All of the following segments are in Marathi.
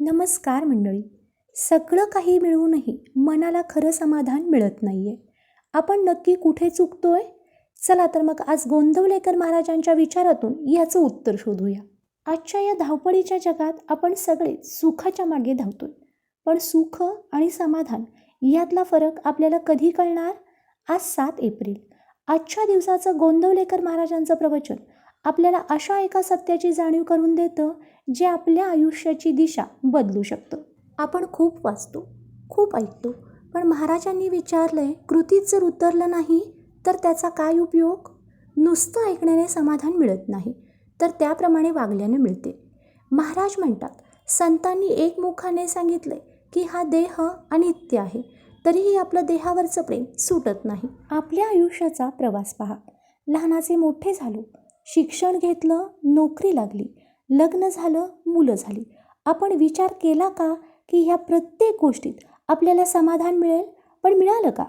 नमस्कार मंडळी. सगळं काही मिळूनही मनाला खरं समाधान मिळत नाही आहे. आपण नक्की कुठे चुकतोय? चला तर मग आज गोंदवलेकर महाराजांच्या विचारातून याचं उत्तर शोधूया. आजच्या या धावपळीच्या जगात आपण सगळे सुखाच्या मागे धावतोय. पण सुख आणि समाधान यातला फरक आपल्याला कधी कळणार? आज 7 एप्रिल. आजच्या दिवसाचं गोंदवलेकर महाराजांचं प्रवचन आपल्याला अशा एका सत्याची जाणीव करून देतं जे आपल्या आयुष्याची दिशा बदलू शकतं. आपण खूप वाचतो, खूप ऐकतो, पण महाराजांनी विचारलंय, कृतीत जर उतरलं नाही तर त्याचा काय उपयोग? नुसतं ऐकण्याने समाधान मिळत नाही, तर त्याप्रमाणे वागल्याने मिळते. महाराज म्हणतात, संतांनी एकमुखाने सांगितले की हा देह अनित्य आहे, तरीही आपलं देहावरचं प्रेम सुटत नाही. आपल्या आयुष्याचा प्रवास पहा. लहानाचे मोठे झालो, शिक्षण घेतलं, नोकरी लागली, लग्न झालं, मुलं झाली. आपण विचार केला का की ह्या प्रत्येक गोष्टीत आपल्याला समाधान मिळेल? पण मिळालं का?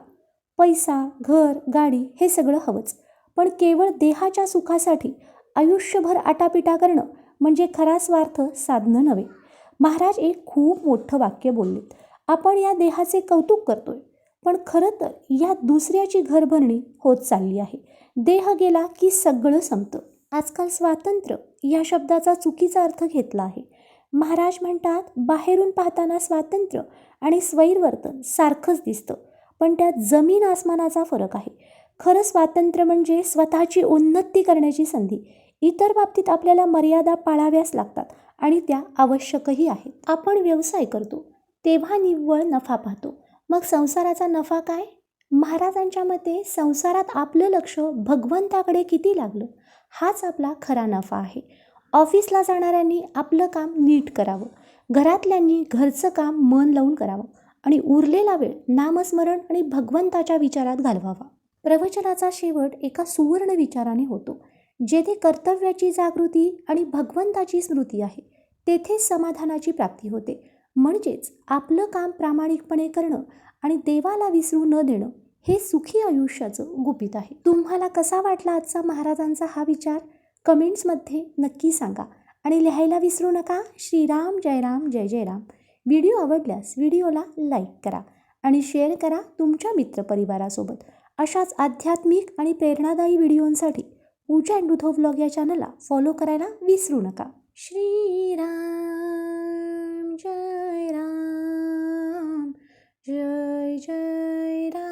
पैसा, घर, गाडी हे सगळं हवंच, पण केवळ देहाच्या सुखासाठी आयुष्यभर आटापिटा करणं म्हणजे खरा स्वार्थ साधणं नव्हे. महाराज एक खूप मोठं वाक्य बोललेत. आपण या देहाचे कौतुक करतोय, पण खरं तर या दुसऱ्याची घरभरणी होत चालली आहे. देह गेला की सगळं संपतं. आजकाल स्वातंत्र्य या शब्दाचा चुकीचा अर्थ घेतला आहे. महाराज म्हणतात, बाहेरून पाहताना स्वातंत्र्य आणि स्वैरवर्तन सारखंच दिसतं, पण त्यात जमीन आसमानाचा फरक आहे. खरं स्वातंत्र्य म्हणजे स्वतःची उन्नती करण्याची संधी. इतर बाबतीत आपल्याला मर्यादा पाळाव्याच लागतात आणि त्या आवश्यकही आहेत. आपण व्यवसाय करतो तेव्हा निव्वळ नफा पाहतो, मग संसाराचा नफा काय? महाराजांच्या मते संसारात आपलं लक्ष भगवंताकडे किती लागलं हाच आपला खरा नफा आहे. ऑफिसला जाणाऱ्यांनी आपलं काम नीट करावं, घरातल्यांनी घरचं काम मन लावून करावं आणि उरलेला वेळ नामस्मरण आणि भगवंताच्या विचारात घालवावा. प्रवचनाचा शेवट एका सुवर्ण विचाराने होतो. जेथे कर्तव्याची जागृती आणि भगवंताची स्मृती आहे, तेथेच समाधानाची प्राप्ती होते. म्हणजेच आपलं काम प्रामाणिकपणे करणं आणि देवाला विसरू न देणं हे सुखी आयुष्याचं गुपित आहे. तुम्हाला कसा वाटला आजचा महाराजांचा हा विचार? कमेंट्समध्ये नक्की सांगा आणि लिहायला विसरू नका. श्रीराम जय राम जय जय राम. व्हिडिओ आवडल्यास व्हिडिओला लाईक करा आणि शेअर करा तुमच्या मित्रपरिवारासोबत. अशाच आध्यात्मिक आणि प्रेरणादायी व्हिडिओंसाठी पूजा अँड व्लॉग या चॅनलला फॉलो करायला विसरू नका. श्रीराम जय राम जय जय राम.